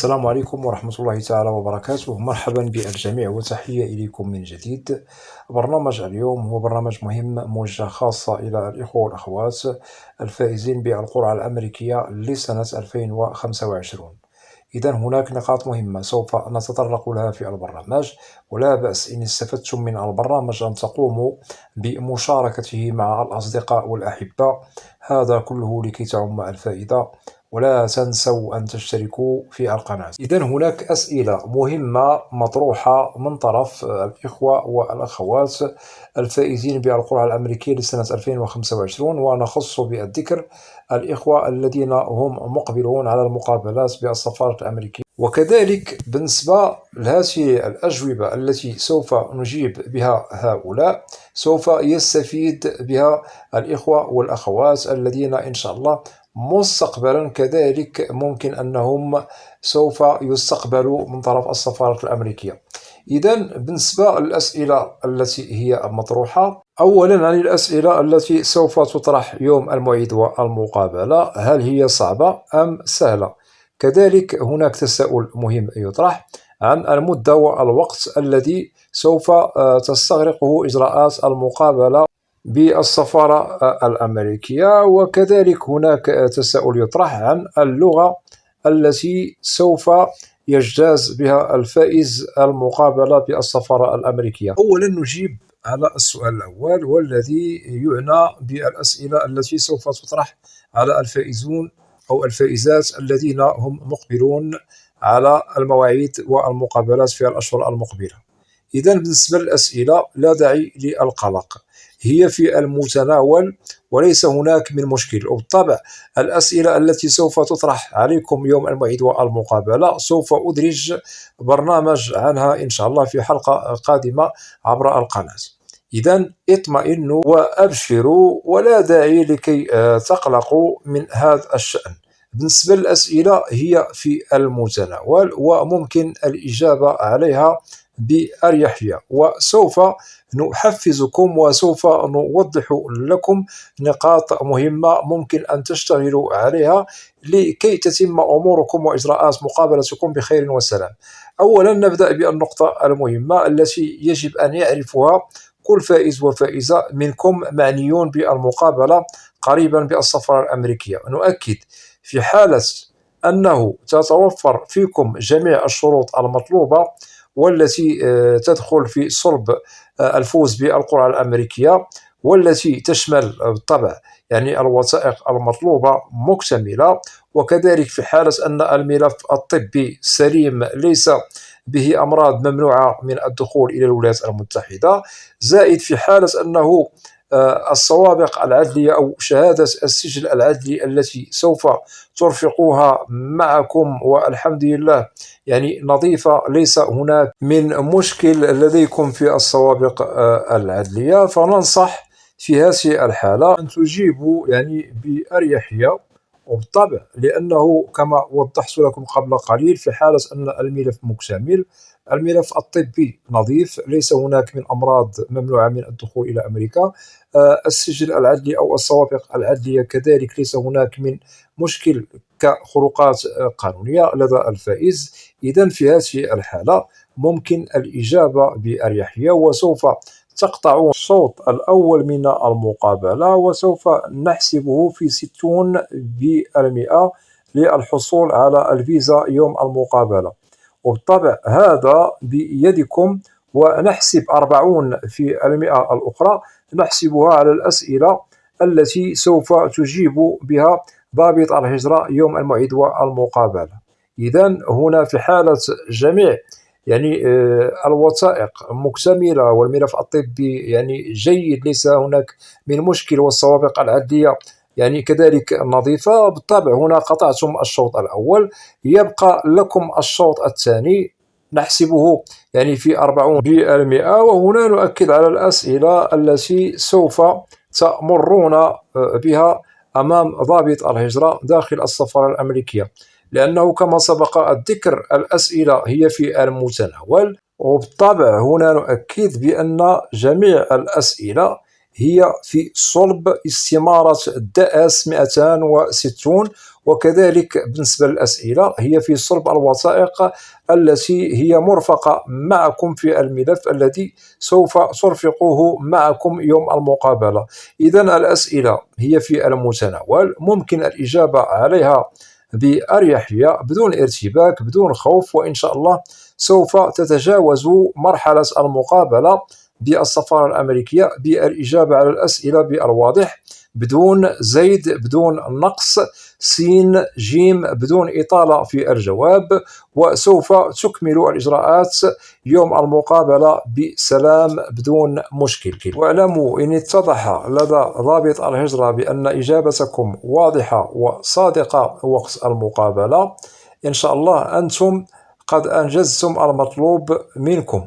السلام عليكم ورحمة الله تعالى وبركاته. مرحبا بالجميع وتحية إليكم من جديد. برنامج اليوم هو برنامج مهم موجه خاصة إلى الإخوة والأخوات الفائزين بالقرعة الأمريكية لسنة 2025. إذا هناك نقاط مهمة سوف نتطرق لها في البرنامج، ولا بأس إن استفدتم من البرنامج أن تقوموا بمشاركته مع الأصدقاء والأحبة، هذا كله لكي تعم الفائدة. ولا تنسوا أن تشتركوا في القناة. إذا هناك أسئلة مهمة مطروحة من طرف الإخوة والأخوات الفائزين بالقرعة الأمريكية لسنة 2025، ونخص بالذكر الإخوة الذين هم مقبلون على المقابلات بالسفارة الأمريكية. وكذلك بالنسبة لهذه الأجوبة التي سوف نجيب بها هؤلاء، سوف يستفيد بها الإخوة والأخوات الذين إن شاء الله مستقبلا كذلك ممكن أنهم سوف يستقبلوا من طرف السفارة الأمريكية. إذا بالنسبة للأسئلة التي هي مطروحة، أولا عن الأسئلة التي سوف تطرح يوم الموعد والمقابلة، هل هي صعبة أم سهلة؟ كذلك هناك تساؤل مهم يطرح عن المدة والوقت الذي سوف تستغرقه إجراءات المقابلة بالسفارة الأمريكية. وكذلك هناك تساؤل يطرح عن اللغة التي سوف يجتاز بها الفائز المقابلة بالسفارة الأمريكية. أولا نجيب على السؤال الأول، والذي يعنى بالأسئلة التي سوف تطرح على الفائزون أو الفائزات الذين هم مقبلون على المواعيد والمقابلات في الأشهر المقبلة. إذا بالنسبة للأسئلة لا داعي للقلق، هي في المتناول وليس هناك من مشكل. وبالطبع الأسئلة التي سوف تطرح عليكم يوم الموعد والمقابلة سوف أدرج برنامج عنها إن شاء الله في حلقة قادمة عبر القناة. إذا اطمئنوا وأبشروا، ولا داعي لكي تقلقوا من هذا الشأن. بالنسبة للأسئلة هي في المتناول وممكن الإجابة عليها بأريحية، وسوف نحفزكم وسوف نوضح لكم نقاط مهمة ممكن أن تشتغلوا عليها لكي تتم أموركم وإجراءات مقابلتكم بخير وسلام. أولا نبدأ بالنقطة المهمة التي يجب أن يعرفها كل فائز وفائزة منكم معنيون بالمقابلة قريبا بالسفارة الأمريكية. نؤكد في حالة أنه تتوفر فيكم جميع الشروط المطلوبة والتي تدخل في صلب الفوز بالقرعة الأمريكية، والتي تشمل بالطبع الوثائق المطلوبة مكتملة، وكذلك في حالة أن الملف الطبي سليم ليس به أمراض ممنوعة من الدخول إلى الولايات المتحدة، زائد في حالة أنه السوابق العدلية أو شهادة السجل العدلي التي سوف ترفقوها معكم والحمد لله نظيفة، ليس هناك من مشكل لديكم في السوابق العدلية، فننصح في هذه الحالة أن تجيبوا بأريحية. وبالطبع لأنه كما وضحت لكم قبل قليل في حالة أن الملف مكتمل، الملف الطبي نظيف، ليس هناك من أمراض ممنوعة من الدخول إلى أمريكا، السجل العدلي أو السوابق العدلية كذلك ليس هناك من مشكل كخروقات قانونية لدى الفائز. إذن في هذه الحالة ممكن الإجابة بأريحية، وسوف تقطعون الشوط الأول من المقابلة وسوف نحسبه في 60% للحصول على الفيزا يوم المقابلة. وبالطبع هذا بيدكم، ونحسب 40% الأخرى نحسبها على الأسئلة التي سوف تجيب بها ضابط الهجرة يوم الموعد والمقابلة. إذن هنا في حالة جميع الوثائق مكتملة والملف الطبي جيد، ليس هناك من مشكل، والسوابق العدلية كذلك نظيفة، بالطبع هنا قطعتم الشوط الأول، يبقى لكم الشوط الثاني نحسبه في 40%. وهنا نؤكد على الأسئلة التي سوف تمرون بها أمام ضابط الهجرة داخل السفارة الأمريكية، لأنه كما سبق الذكر الأسئلة هي في المتناول. وبالطبع هنا نؤكد بأن جميع الأسئلة هي في صلب استمارة دأس 260، وكذلك بالنسبة للأسئلة هي في صلب الوثائق التي هي مرفقة معكم في الملف الذي سوف ترفقه معكم يوم المقابلة. إذا الأسئلة هي في المتناول، ممكن الإجابة عليها بأريحية بدون ارتباك بدون خوف، وإن شاء الله سوف تتجاوز مرحلة المقابلة بالسفارة الأمريكية بالإجابة على الأسئلة بالواضح بدون زيد بدون نقص سين جيم بدون إطالة في الجواب، وسوف تكمل الإجراءات يوم المقابلة بسلام بدون مشكل. واعلموا إن اتضح لدى ضابط الهجرة بأن إجابتكم واضحة وصادقة وقت المقابلة، إن شاء الله أنتم قد أنجزتم المطلوب منكم.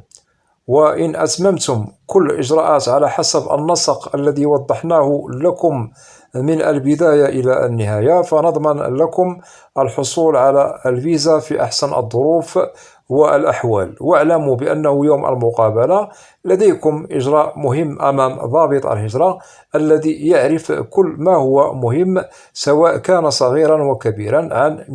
وإن أتممتم كل الإجراءات على حسب النسق الذي وضحناه لكم من البداية إلى النهاية، فنضمن لكم الحصول على الفيزا في أحسن الظروف والأحوال. واعلموا بأنه يوم المقابلة لديكم إجراء مهم أمام ضابط الهجرة الذي يعرف كل ما هو مهم سواء كان صغيرا وكبيرا عن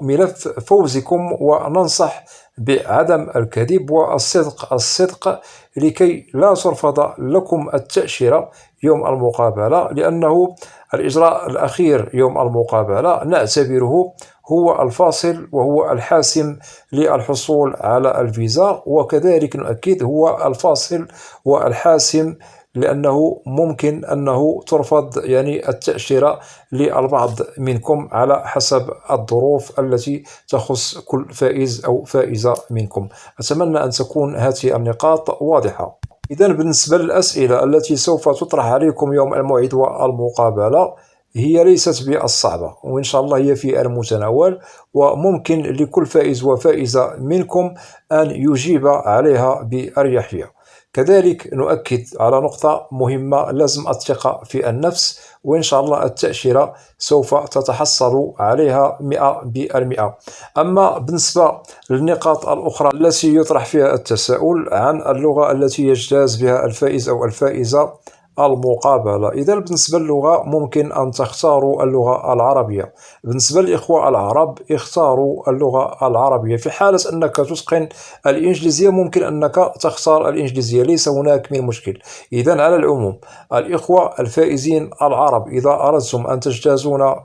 ملف فوزكم، وننصح بعدم الكذب والصدق لكي لا ترفض لكم التأشيرة يوم المقابلة، لأنه الإجراء الأخير يوم المقابلة نعتبره هو الفاصل وهو الحاسم للحصول على الفيزا، وكذلك نؤكد هو الفاصل والحاسم لأنه ممكن أنه ترفض التأشيرة للبعض منكم على حسب الظروف التي تخص كل فائز أو فائزة منكم. أتمنى أن تكون هذه النقاط واضحة. إذا بالنسبة للأسئلة التي سوف تطرح عليكم يوم الموعد والمقابلة هي ليست بالصعبة، وإن شاء الله هي في المتناول، وممكن لكل فائز وفائزة منكم أن يجيب عليها بأريحية. كذلك نؤكد على نقطة مهمة، لازم الثقة في النفس، وإن شاء الله التأشيرة سوف تتحصل عليها 100%. أما بالنسبة للنقاط الأخرى التي يطرح فيها التساؤل عن اللغة التي يجتاز بها الفائز أو الفائزة المقابلة، إذا بالنسبة للغة ممكن أن تختاروا اللغة العربية. بالنسبة للإخوة العرب اختاروا اللغة العربية. في حالة أنك تتقن الإنجليزية ممكن أنك تختار الإنجليزية، ليس هناك من مشكل. إذا على العموم الإخوة الفائزين العرب، إذا أردتم أن تجتازون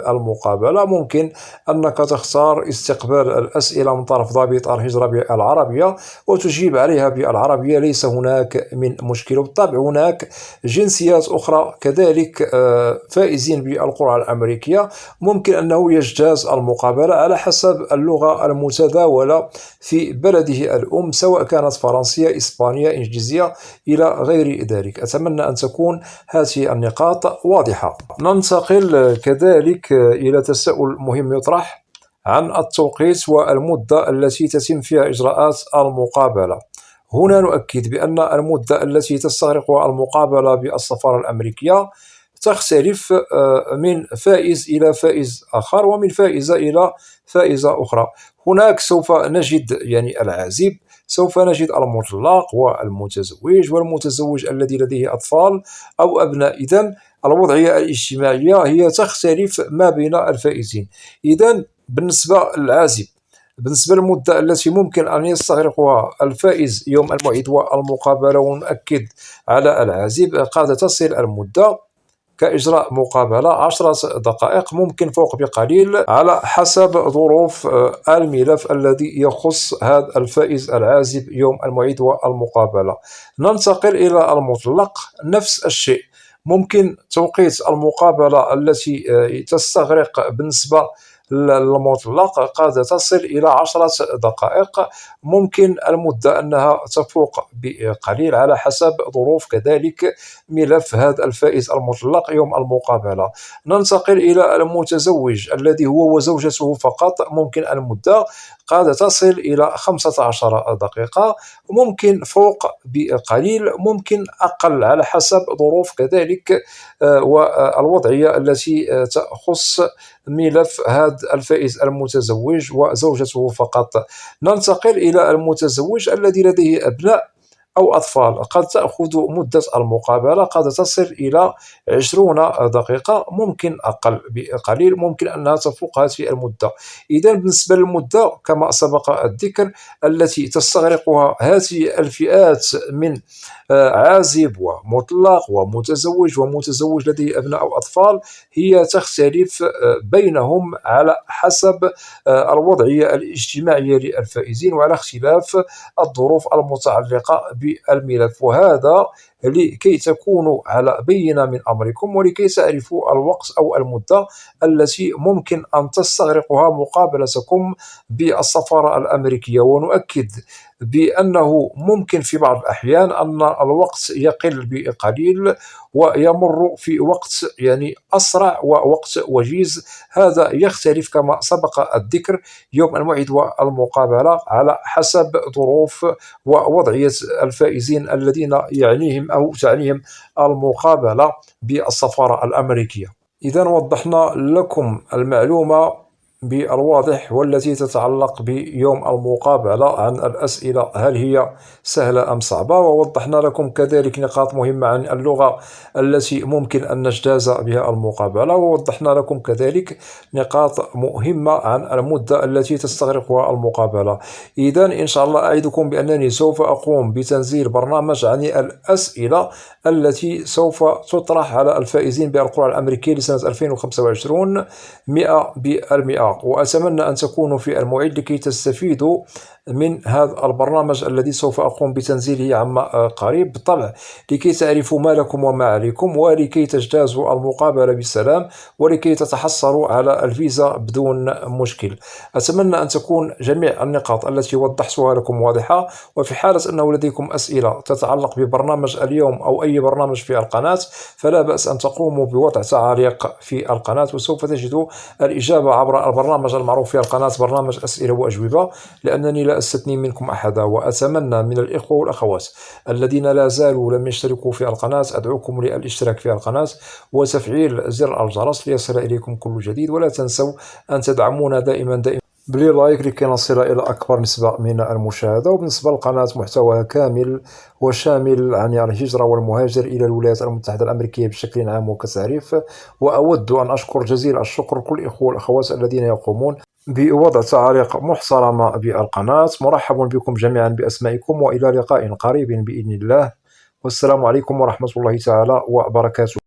المقابلة ممكن أنك تختار استقبال الأسئلة من طرف ضابط الهجرة بالعربية وتجيب عليها بالعربية، ليس هناك من مشكل. بالطبع هناك جنسيات أخرى كذلك فائزين بالقرعة الأمريكية ممكن أنه يجتاز المقابلة على حسب اللغة المتداولة في بلده الأم، سواء كانت فرنسية إسبانية إنجليزية إلى غير ذلك. أتمنى أن تكون هذه النقاط واضحة. ننتقل كذلك إلى تساؤل مهم يطرح عن التوقيت والمدة التي تتم فيها إجراءات المقابلة. هنا نؤكد بأن المدة التي تستغرقها المقابلة بالسفارة الأمريكية تختلف من فائز إلى فائز آخر ومن فائزة إلى فائزة أخرى. هناك سوف نجد العازب، سوف نجد المطلق والمتزوج والمتزوج الذي لديه أطفال أو أبناء. إذن الوضعية الاجتماعية هي تختلف ما بين الفائزين. إذن بالنسبة للعازب، بالنسبة للمدة التي ممكن أن يستغرقها الفائز يوم الموعد والمقابلة، ونؤكد على العازب، قد تصل المدة كإجراء مقابلة 10 دقائق، ممكن فوق بقليل على حسب ظروف الملف الذي يخص هذا الفائز العازب يوم الموعد والمقابلة. ننتقل إلى المطلق، نفس الشيء، ممكن توقيت المقابلة التي تستغرق بالنسبة المطلق قد تصل إلى 10 دقائق، ممكن المدة أنها تفوق بقليل على حسب ظروف كذلك ملف هذا الفائز المطلق يوم المقابلة. ننتقل إلى المتزوج الذي هو وزوجته فقط، ممكن المدة قد تصل إلى 15 دقيقة، ممكن فوق بقليل، ممكن أقل على حسب ظروف كذلك والوضعية التي تخص ملف هذا الفائز المتزوج وزوجته فقط. ننتقل إلى المتزوج الذي لديه أبناء، أو أطفال. قد تأخذ مدة المقابلة قد تصل إلى 20 دقيقة، ممكن أقل بقليل، ممكن أنها تفوق هذه المدة. إذا بالنسبة للمدة كما سبق الذكر التي تستغرقها هذه الفئات من عازب ومطلق ومتزوج ومتزوج لديه أبناء أو أطفال، هي تختلف بينهم على حسب الوضعية الاجتماعية للفائزين وعلى اختلاف الظروف المتعلقة بالملف. وهذا لكي تكونوا على بينة من أمركم، ولكي تعرفوا الوقت أو المدة التي ممكن أن تستغرقها مقابلتكم بالسفارة الأمريكية. ونؤكد بأنه ممكن في بعض الأحيان أن الوقت يقل بقليل ويمر في وقت يعني أسرع ووقت وجيز. هذا يختلف كما سبق الذكر يوم الموعد والمقابلة على حسب ظروف ووضعية الفائزين الذين يعنيهم أو تعنيهم المقابلة بالسفارة الأمريكية. إذا وضحنا لكم المعلومة بالواضح والتي تتعلق بيوم المقابلة عن الأسئلة هل هي سهلة أم صعبة، ووضحنا لكم كذلك نقاط مهمة عن اللغة التي ممكن أن نجتاز بها المقابلة، ووضحنا لكم كذلك نقاط مهمة عن المدة التي تستغرقها المقابلة. إذا إن شاء الله أعدكم بأنني سوف أقوم بتنزيل برنامج عن الأسئلة التي سوف تطرح على الفائزين بالقرعة الأمريكية لسنة 2025 100%. وأتمنى أن تكونوا في الموعد لكي تستفيدوا من هذا البرنامج الذي سوف أقوم بتنزيله عما قريب، بالطبع لكي تعرفوا ما لكم وما عليكم، ولكي تجتازوا المقابلة بسلام، ولكي تتحصلوا على الفيزا بدون مشكل. أتمنى أن تكون جميع النقاط التي وضحتها لكم واضحة. وفي حالة أنه لديكم أسئلة تتعلق ببرنامج اليوم أو أي برنامج في القناة، فلا بأس أن تقوموا بوضع تعاليق في القناة، وسوف تجدوا الإجابة عبر البرنامج المعروف في القناة برنامج أسئلة وأجوبة، لأنني لا أستثني منكم أحدا. وأتمنى من الإخوة والأخوات الذين لا زالوا لم يشتركوا في القناة أدعوكم للاشتراك في القناة وتفعيل زر الجرس ليصل إليكم كل جديد. ولا تنسوا أن تدعمونا دائما بلي لايك لكي نصل إلى أكبر نسبة من المشاهدة. وبالنسبة للقناة محتواها كامل وشامل عن الهجرة والمهاجر إلى الولايات المتحدة الأمريكية بشكل عام وكتعريف. وأود أن أشكر جزيل الشكر كل الإخوة والأخوات الذين يقومون بوضع تعاليق محترمة بالقناة. مرحبا بكم جميعا بأسمائكم، وإلى لقاء قريب بإذن الله، والسلام عليكم ورحمة الله تعالى وبركاته.